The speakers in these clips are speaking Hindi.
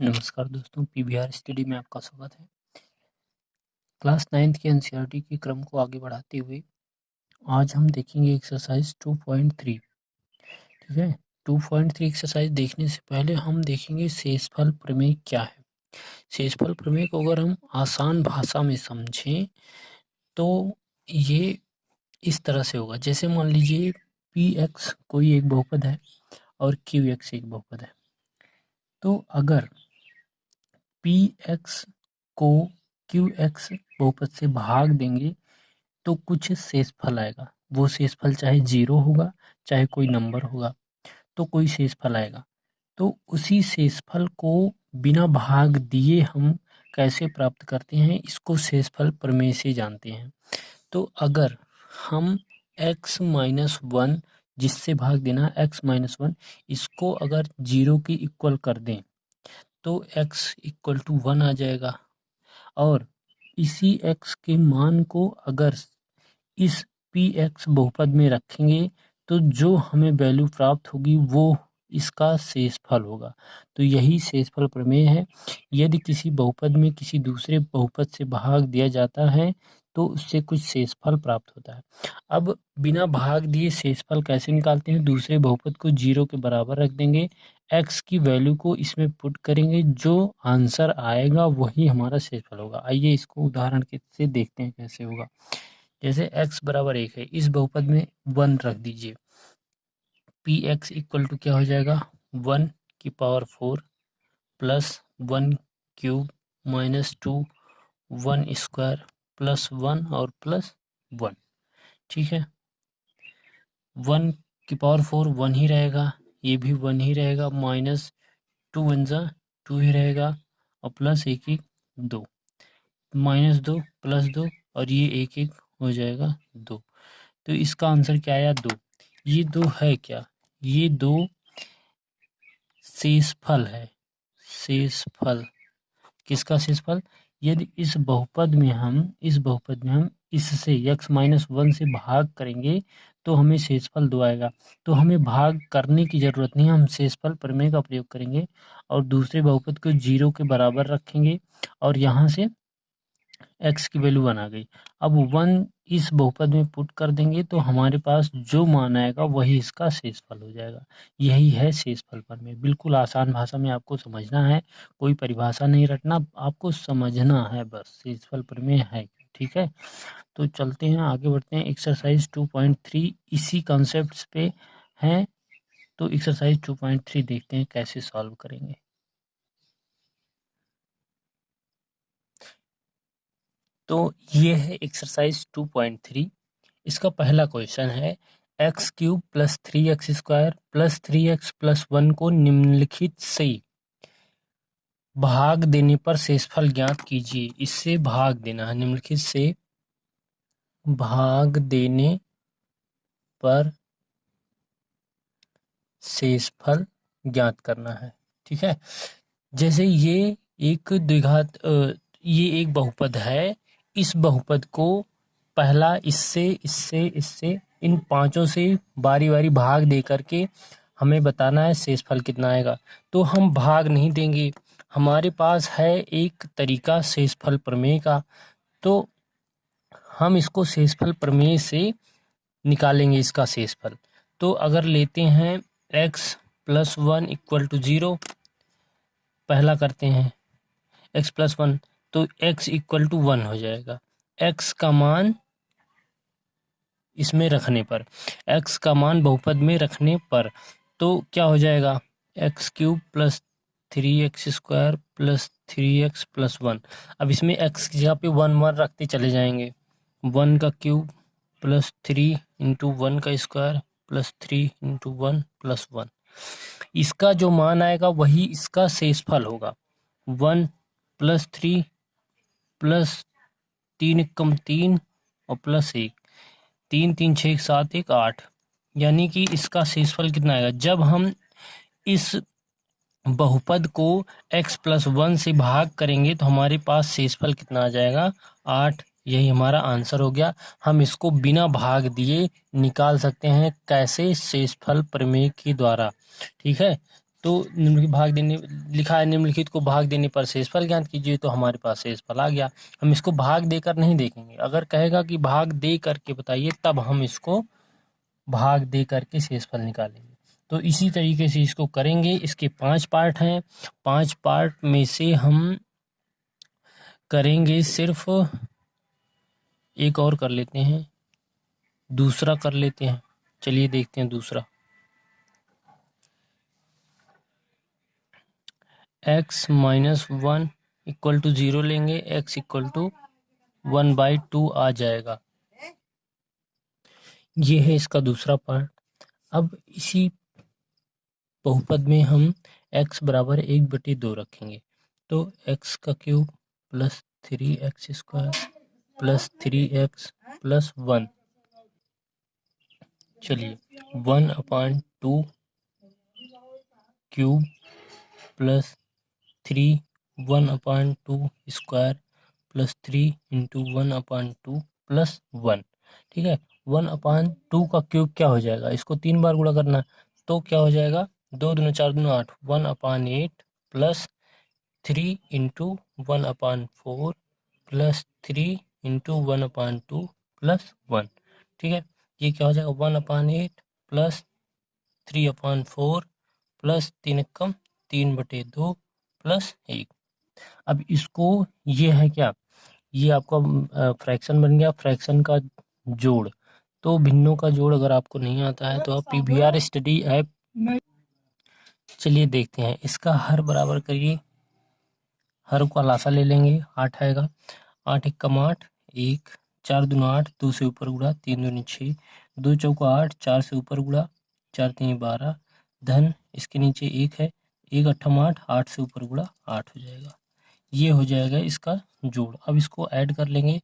नमस्कार दोस्तों, पीवीआर स्टडी में आपका स्वागत है। क्लास 9th के एनसीईआरटी के क्रम को आगे बढ़ाते हुए आज हम देखेंगे एक्सरसाइज 2.3। ठीक है, 2.3 एक्सरसाइज देखने से पहले हम देखेंगे शेषफल प्रमेय क्या है। शेषफल प्रमेय को अगर हम आसान भाषा में समझें तो ये इस तरह से होगा। जैसे मान लीजिए पी एक्स कोई एक बहुपद है और क्यू एक्स एक बहुपद है, तो अगर पी एक्स को क्यू एक्स बहुपद से भाग देंगे तो कुछ शेषफल आएगा। वो शेषफल चाहे 0 होगा, चाहे कोई नंबर होगा, तो कोई शेषफल आएगा। तो उसी शेषफल को बिना भाग दिए हम कैसे प्राप्त करते हैं, इसको शेषफल प्रमेय से जानते हैं। तो अगर हम x माइनस 1 जिससे भाग देना x माइनस 1, इसको अगर 0 की इक्वल कर दें तो x इक्वल टू 1 आ जाएगा। और इसी x के मान को अगर इस पी एक्स बहुपद में रखेंगे तो जो हमें वैल्यू प्राप्त होगी वो इसका शेषफल होगा। तो यही शेषफल प्रमेय है। यदि किसी बहुपद में किसी दूसरे बहुपद से भाग दिया जाता है तो उससे कुछ शेषफल प्राप्त होता है। अब बिना भाग दिए शेषफल कैसे निकालते हैं? दूसरे बहुपद को 0 के बराबर रख देंगे, x की वैल्यू को इसमें पुट करेंगे, जो आंसर आएगा वही हमारा शेषफल होगा। आइए इसको उदाहरण से देखते हैं कैसे होगा। जैसे x बराबर 1 है, इस बहुपद में 1 रख दीजिए। पी एक्स इक्वल टू क्या हो जाएगा? 1 की power 4 plus 1 cube minus 2 1 square plus 1 और प्लस 1। ठीक है, 1 की पावर 4 1 ही रहेगा, ये भी 1 ही रहेगा, माइनस 2 1 जा 2 ही रहेगा और प्लस 1 1 2, माइनस 2 प्लस 2 और ये 1 1 हो जाएगा 2। तो इसका आंसर क्या आया? 2। ये 2 है क्या? ये 2 शेषफल है। शेषफल किसका शेषफल? यदि इस बहुपद में हम इससे x माइनस 1 से भाग करेंगे तो हमें शेषफल 2 आएगा। तो हमें भाग करने की ज़रूरत नहीं, हम शेषफल प्रमेय का प्रयोग करेंगे और दूसरे बहुपद को 0 के बराबर रखेंगे और यहाँ से x की वैल्यू 1 आ गई। अब 1 इस बहुपद में पुट कर देंगे तो हमारे पास जो मान आएगा वही इसका शेषफल हो जाएगा। यही है शेषफल प्रमेय। बिल्कुल आसान भाषा में आपको समझना है, कोई परिभाषा नहीं रटना, आपको समझना है बस शेषफल प्रमेय है। ठीक है, तो चलते हैं आगे बढ़ते हैं। एक्सरसाइज 2.3 इसी कॉन्सेप्ट पे है, तो एक्सरसाइज 2.3 देखते हैं कैसे सॉल्व करेंगे। तो ये है एक्सरसाइज 2.3। इसका पहला क्वेश्चन है x cube plus 3x square plus 3x plus 1 को निम्नलिखित से भाग देने पर शेषफल ज्ञात कीजिए। इससे भाग देना है, निम्नलिखित से भाग देने पर शेषफल ज्ञात करना है। ठीक है, जैसे ये एक द्विघात ये एक बहुपद है। इस बहुपद को पहला इससे इन पांचों से बारी बारी भाग दे करके हमें बताना है शेषफल कितना आएगा। तो हम भाग नहीं देंगे, हमारे पास है एक तरीका शेषफल प्रमेय का, तो हम इसको शेषफल प्रमेय से निकालेंगे इसका शेषफल। तो अगर लेते हैं x प्लस 1 इक्वल टू 0, पहला करते हैं x प्लस 1, तो x इक्वल टू 1 हो जाएगा। x का मान इसमें रखने पर, x का मान बहुपद में रखने पर तो क्या हो जाएगा? X cube plus 3x square plus 3x plus 1। अब इसमें x की जगह पे 1 1 रखते चले जाएंगे। 1 का क्यूब प्लस 3 इंटू 1 का स्क्वायर प्लस 3 इंटू 1 प्लस 1। इसका जो मान आएगा वही इसका शेषफल होगा। 1 प्लस 3 प्लस 3 कम 3 और प्लस 1, 3 3 6 7 1 8, यानी कि इसका शेषफल कितना आएगा? जब हम इस बहुपद को x प्लस 1 से भाग करेंगे तो हमारे पास शेषफल कितना आ जाएगा? 8। यही हमारा आंसर हो गया। हम इसको बिना भाग दिए निकाल सकते हैं। कैसे? शेषफल प्रमेय के द्वारा। ठीक है, तो निम्नलिखित भाग देने लिखा है, निम्नलिखित को भाग देने पर शेषफल ज्ञात कीजिए, तो हमारे पास शेषफल आ गया। हम इसको भाग देकर नहीं देखेंगे, अगर कहेगा कि भाग दे करके बताइए तब हम इसको भाग दे करके शेषफल निकालेंगे। तो इसी तरीके से इसको करेंगे। इसके 5 पार्ट हैं, 5 पार्ट में से हम करेंगे सिर्फ एक और कर लेते हैं, दूसरा कर लेते हैं। चलिए देखते हैं दूसरा। x माइनस 1 इक्वल टू 0 लेंगे, x इक्वल टू 1/2 आ जाएगा। ये है इसका दूसरा पार्ट। अब इसी बहुपद में हम x बराबर 1/2 रखेंगे, तो x का cube plus 3x square plus 3x plus 1। चलिए 1/2 cube plus 3 1/2 square plus 3 into 1/2 plus 1। ठीक है, 1/2 का क्यूब क्या हो जाएगा, इसको 3 बार गुणा करना, तो क्या हो जाएगा 2 दूनी 4 दूनी 8, 1/8 plus 3 into 1/4 plus 3 into 1/2 plus 1। ठीक है, ये क्या हो जाएगा 1/8 प्लस 3/4 प्लस 3/2 प्लस 1। अब इसको, ये है क्या, ये आपका फ्रैक्शन बन गया, फ्रैक्शन का जोड़। तो भिन्नों का जोड़ अगर आपको नहीं आता है तो आप पीवीआर स्टडी ऐप, चलिए देखते हैं। इसका हर बराबर करिए, हर का लासा ले लेंगे, 8 आएगा, 8 एकम 8, 1 4 दूनी 8, 2 से ऊपर गुड़ा 3 दूनी 6, 2 चौका 8, 4 से ऊपर गुड़ा 4 3 12, धन इसके नीचे 1 है, 1 8 8, 8 से ऊपर गुड़ा 8 हो जाएगा। ये हो जाएगा इसका जोड़। अब इसको ऐड कर लेंगे,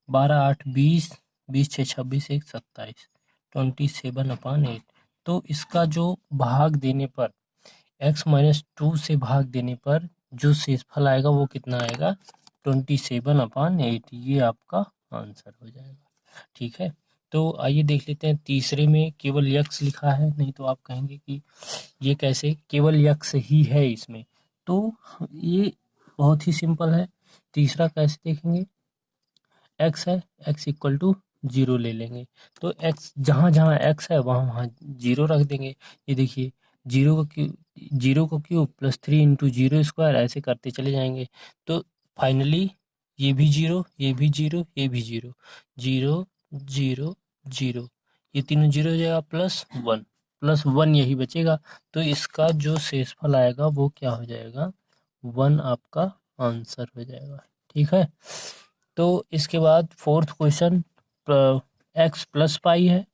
12 8 20, 20 6 26, 1 27, 27/8। तो इसका जो भाग देने पर x माइनस 2 से भाग देने पर जो शेषफल आएगा वो कितना आएगा 27/8। ये आपका आंसर हो जाएगा। ठीक है, तो आइए देख लेते हैं तीसरे में केवल x लिखा है, नहीं तो आप कहेंगे कि ये कैसे, केवल x ही है इसमें। तो ये बहुत ही सिंपल है। तीसरा कैसे देखेंगे, x है, x इक्वल टू 0 ले लेंगे, तो x जहाँ जहाँ x है वहाँ वहाँ 0 रख देंगे। ये देखिए 0 का क्यूब प्लस 3 इंटू 0 स्क्वायर, ऐसे करते चले जाएंगे। तो फाइनली ये भी 0, ये भी 0, ये भी 0, 0 0 0, ये तीनों 0 हो जाएगा, प्लस 1 यही बचेगा। तो इसका जो शेषफल आएगा वो क्या हो जाएगा 1 आपका आंसर हो जाएगा। ठीक है, तो इसके बाद फोर्थ क्वेश्चन, x प्लस पाई है,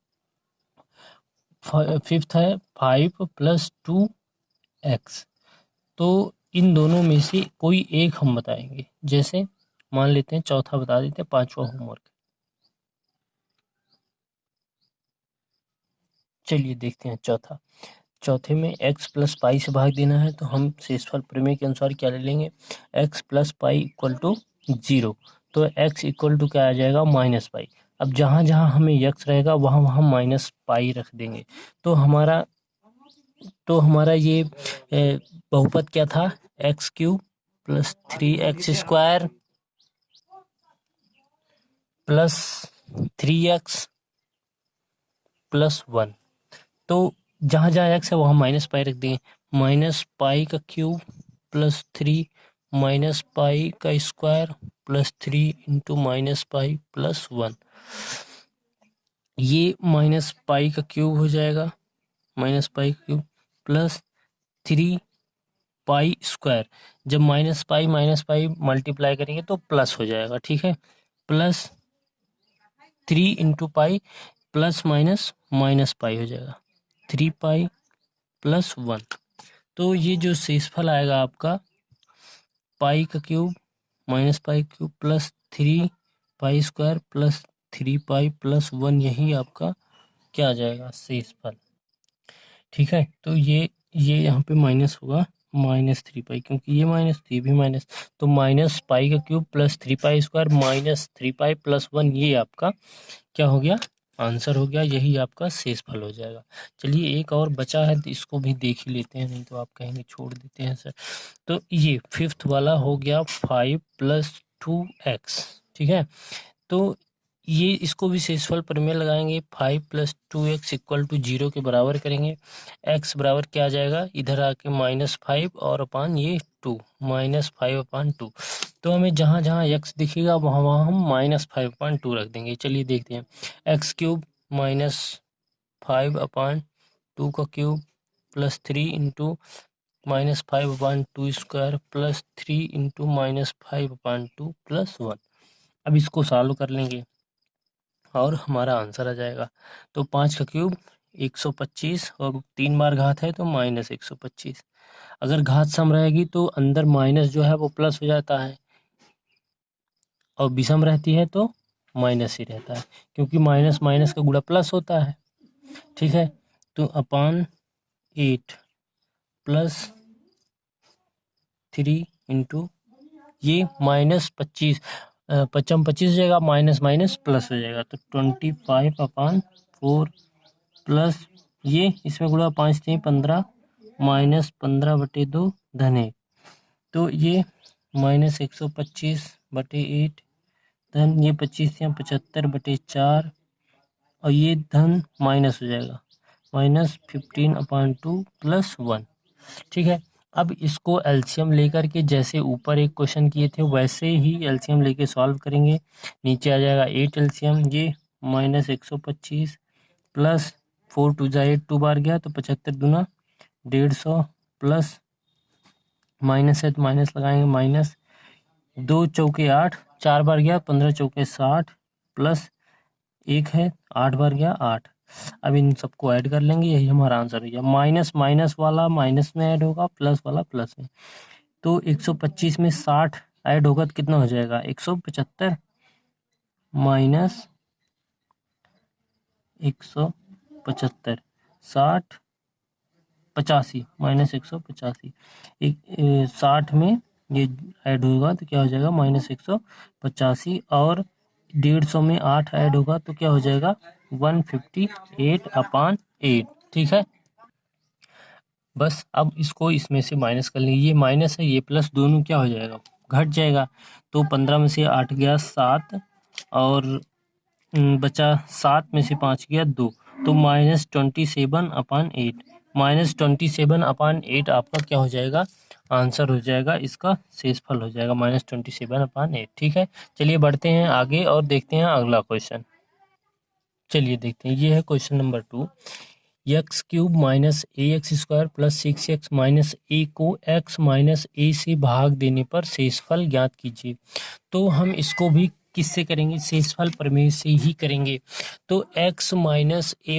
फिफ्थ है 5 + 2x। तो इन दोनों में से कोई एक हम बताएंगे। जैसे मान लेते हैं चौथा बता देते हैं, पांचवा होमवर्क। चलिए देखते हैं चौथे में x प्लस पाई से भाग देना है, तो हम शेषफल प्रमेय के अनुसार क्या ले लेंगे, x plus pi equal to 0। तो x इक्वल टू क्या आ जाएगा -पाई। अब जहाँ जहाँ हमें x रहेगा वहाँ वहाँ माइनस पाई रख देंगे। तो हमारा ये बहुपद क्या था, x³ plus 3x² plus 3x plus 1। तो जहाँ जहाँ x है वहाँ माइनस पाई रख देंगे, -पाई² प्लस 3 -पाई का square plus 3 into -pi plus 1। ये -पाई³ हो जाएगा, -पाई³ प्लस 3 पाई²। जब -पाई मल्टीप्लाई करेंगे तो प्लस हो जाएगा। ठीक है, plus 3 into pi plus minus pi हो जाएगा, 3 पाई प्लस 1। तो ये जो शेषफल आएगा आपका पाई³ -पाई³ प्लस 3 पाई² प्लस 3 पाई प्लस 1, यही आपका क्या आ जाएगा शेषफल। ठीक है, तो ये यहाँ पे माइनस होगा, -3 पाई, क्योंकि ये माइनस ये भी माइनस, तो -पाई³ प्लस 3 पाई² -3 पाई प्लस 1, ये आपका क्या हो गया आंसर हो गया, यही आपका शेषफल हो जाएगा। चलिए एक और बचा है तो इसको भी देख ही लेते हैं, नहीं तो आप कहेंगे छोड़ देते हैं सर। तो ये फिफ्थ वाला हो गया 5 + 2x, ठीक है। तो ये इसको भी शेषफल प्रमेय लगाएंगे, 5 + 2x = 0 के बराबर करेंगे। x बराबर क्या आ जाएगा, इधर आके -5 और अपान ये 2, -5/2। तो हमें जहाँ जहाँ x दिखेगा वहाँ वहाँ हम -5/2 रख देंगे। चलिए देखते हैं, x³ -5/2 का क्यूब +3 × -5/2 स्क्वायर +3 × -5/2 +1। अब इसको सॉल्व कर लेंगे और हमारा आंसर आ जाएगा। तो 5 का क्यूब 125 और 3 बार घात है तो -125। अगर घात सम रहेगी तो अंदर माइनस जो है वो प्लस हो जाता है, और विषम रहती है तो माइनस ही रहता है, क्योंकि माइनस माइनस का गुणा प्लस होता है, ठीक है। तो अपान 8 + 3 × ये -25, 25 हो जाएगा, माइनस माइनस प्लस हो जाएगा, तो 25/4 प्लस ये इसमें गुणा 5 × 15 -15/2 धन 1, तो ये -125/8 धन ये 25 या 75/4, और ये धन माइनस हो जाएगा, -15/2 + 1, ठीक है। अब इसको एलसीएम लेकर के जैसे ऊपर एक क्वेश्चन किए थे वैसे ही एलसीएम लेके सॉल्व करेंगे। नीचे आ जाएगा 8 एलसीएम, ये -125 प्लस 4 × 2 = 8, 2 बार गया तो 75 दूना 150 प्लस माइनस है तो माइनस लगाएंगे, माइनस 2 चौके 8, 4 बार गया 15 चौके 60 प्लस 1 है 8 बार गया 8। अब इन सबको ऐड कर लेंगे, यही हमारा आंसर हो गया। माइनस माइनस वाला माइनस में ऐड होगा, प्लस वाला प्लस में। तो 125 में 60 ऐड होगा तो कितना हो जाएगा, 175 माइनस 175, 60 85 माइनस 185, 60 में ये ऐड होगा तो क्या हो जाएगा, -185, और 150 में 8 ऐड होगा तो क्या हो जाएगा, 158/8, ठीक है। बस अब इसको इसमें से माइनस कर लेंगे, ये माइनस है ये प्लस, दोनों क्या हो जाएगा, घट जाएगा। तो 15 में से 8 गया 7, और बचा 7 में से 5 गया 2, तो -27/8, -27/8 आपका क्या हो जाएगा, आंसर हो जाएगा, इसका शेषफल हो जाएगा -27/8, ठीक है। चलिए बढ़ते हैं आगे और देखते हैं अगला क्वेश्चन। चलिए देखते हैं, ये है question number 2। x³ -ax² + 6x - a को x - a से भाग देने पर शेषफल ज्ञात कीजिए। तो हम इसको भी किससे करेंगे, शेषफल प्रमेय से ही करेंगे। तो x - a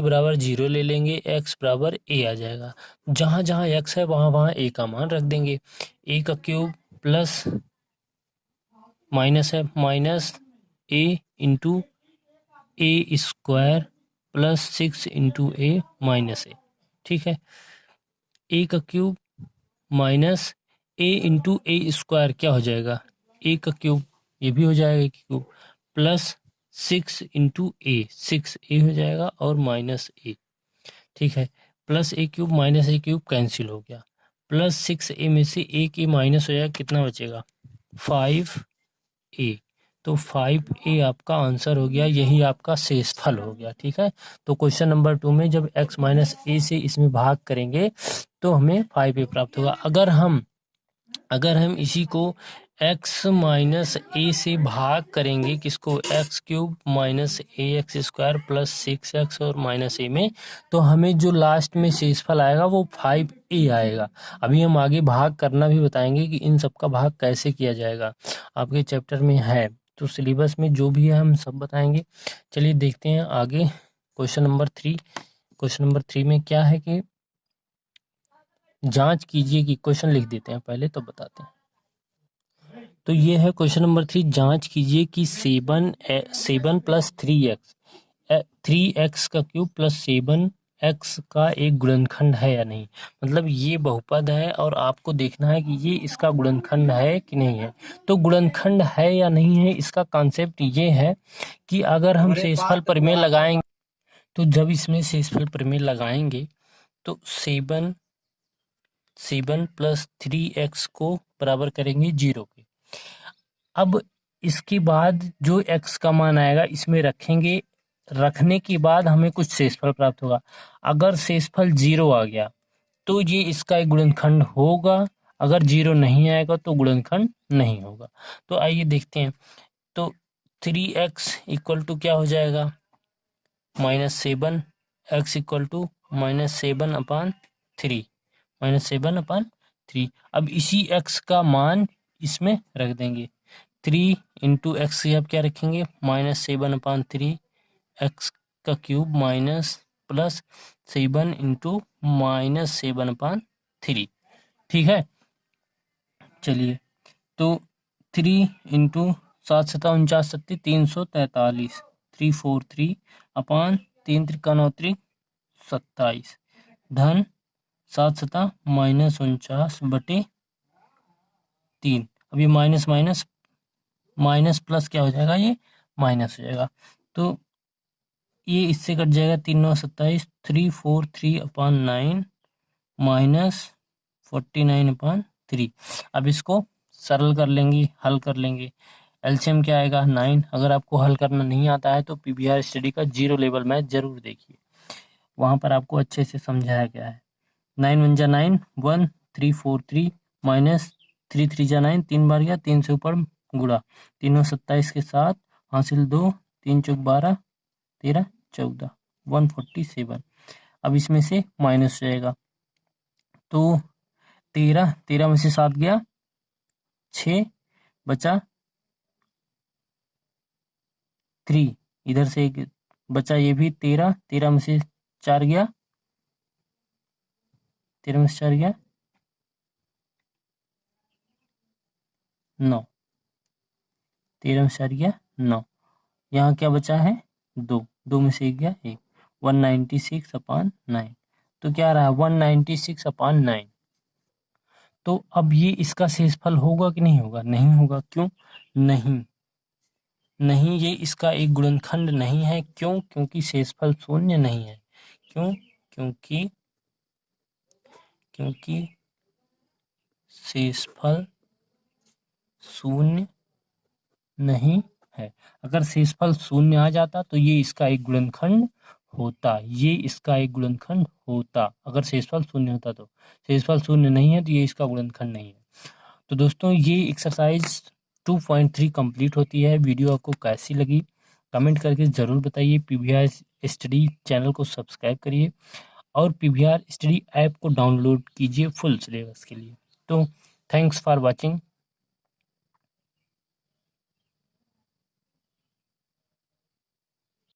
= 0 ले लेंगे, x = a आ जाएगा। जहाँ जहाँ x है वहाँ वहाँ a का मान रख देंगे। a का क्यूब प्लस माइनस है minus a × a² + 6 × a - a, ठीक है। a का क्यूब माइनस a × a² क्या हो जाएगा, a का क्यूब, ये भी हो जाएगा क्यूब, प्लस 6 × a, 6a हो जाएगा और -a, ठीक है। प्लस a³ -a³ कैंसिल हो गया, प्लस 6a में से a के माइनस हो जाएगा, कितना बचेगा, 5a। तो 5a आपका आंसर हो गया, यही आपका शेषफल हो गया, ठीक है। तो क्वेश्चन नंबर 2 में जब x - a से इसमें भाग करेंगे तो हमें 5a प्राप्त होगा। अगर हम इसी को x - a से भाग करेंगे, किसको, x³ - ax² + 6x और -a में, तो हमें जो लास्ट में शेषफल आएगा वो 5a आएगा। अभी हम आगे भाग करना भी बताएंगे कि इन सब का भाग कैसे किया जाएगा, आपके चैप्टर में है, तो सिलेबस में जो भी है हम सब बताएंगे। चलिए देखते हैं आगे क्वेश्चन नंबर 3। क्वेश्चन नंबर 3 में क्या है कि जांच कीजिए कि, क्वेश्चन लिख देते हैं पहले तो बताते हैं। तो ये है क्वेश्चन नंबर 3, जांच कीजिए कि 7 + 3x 3x का क्यूब प्लस 7x का एक गुणनखंड है या नहीं। मतलब ये बहुपद है और आपको देखना है कि ये इसका गुणनखंड है कि नहीं है। तो गुणनखंड है या नहीं है, इसका कॉन्सेप्ट ये है कि अगर हम शेषफल प्रमेय लगाएंगे तो जब इसमें शेषफल प्रमेय लगाएंगे तो 7 प्लस 3x को बराबर करेंगे 0 के। अब इसके बाद जो x का मान आएगा इसमें रखेंगे, रखने के बाद हमें कुछ शेषफल प्राप्त होगा। अगर शेषफल 0 आ गया तो ये इसका एक गुणनखंड होगा, अगर 0 नहीं आएगा तो गुणनखंड नहीं होगा। तो आइए देखते हैं। तो 3x इक्वल टू क्या हो जाएगा, -7, x इक्वल टू -7/3, -7/3। अब इसी x का मान इसमें रख देंगे। 3 इंटू एक्स अब क्या रखेंगे, -7/3 x का क्यूब माइनस प्लस 7 इंटू -7/3। ठीक है, चलिए। तो 3 इंटू 7 सता 49 सत्ती 343, 343/3 त्रिका 9 त्रिक 27 धन 7 सता -49/3। अब ये माइनस माइनस माइनस प्लस क्या हो जाएगा, ये माइनस हो जाएगा। तो ये इससे कट जाएगा, 3 9 27, 343/9 -49/3। अब इसको सरल कर लेंगे, हल कर लेंगे। एलसीएम क्या आएगा, 9। अगर आपको हल करना नहीं आता है तो पीवीआर स्टडी का 0 लेवल मैथ जरूर देखिए, वहां पर आपको अच्छे से समझाया गया है। 9 1 जा 9, 1 3 4 3 माइनस 3 3 जा 9, 3 बार गया, 3 से ऊपर गुणा, 3 9 27 के साथ हासिल 2, 3 चौक 12, 13 14, 147। अब इसमें से माइनस हो जाएगा, तो 13 में से 7 गया, 6 बचा 3, इधर से एक बचा, ये भी 13 में से 4 गया, 13 में से 4 गया 9, 13 में से 4 गया 9। यहाँ क्या बचा है, 2 में से 1 गया 1, 196/9। तो क्या रहा, 196/9। तो अब ये इसका शेषफल होगा कि नहीं होगा, नहीं होगा। क्यों नहीं, नहीं, ये इसका एक गुणनखंड नहीं है। क्यों, क्योंकि शेषफल शून्य नहीं है। क्यों, क्योंकि शेषफल शून्य नहीं है। अगर शेषफल शून्य आ जाता तो ये इसका एक गुणनखंड होता, ये इसका एक गुणनखंड होता, अगर शेषफल शून्य होता तो। शेषफल शून्य नहीं है तो ये इसका गुणनखंड नहीं है। तो दोस्तों ये एक्सरसाइज 2.3 कंप्लीट होती है। वीडियो आपको कैसी लगी कमेंट करके ज़रूर बताइए। पीवीआर स्टडी चैनल को सब्सक्राइब करिए और पीवीआर स्टडी ऐप को डाउनलोड कीजिए फुल सिलेबस के लिए। तो थैंक्स फॉर वॉचिंग।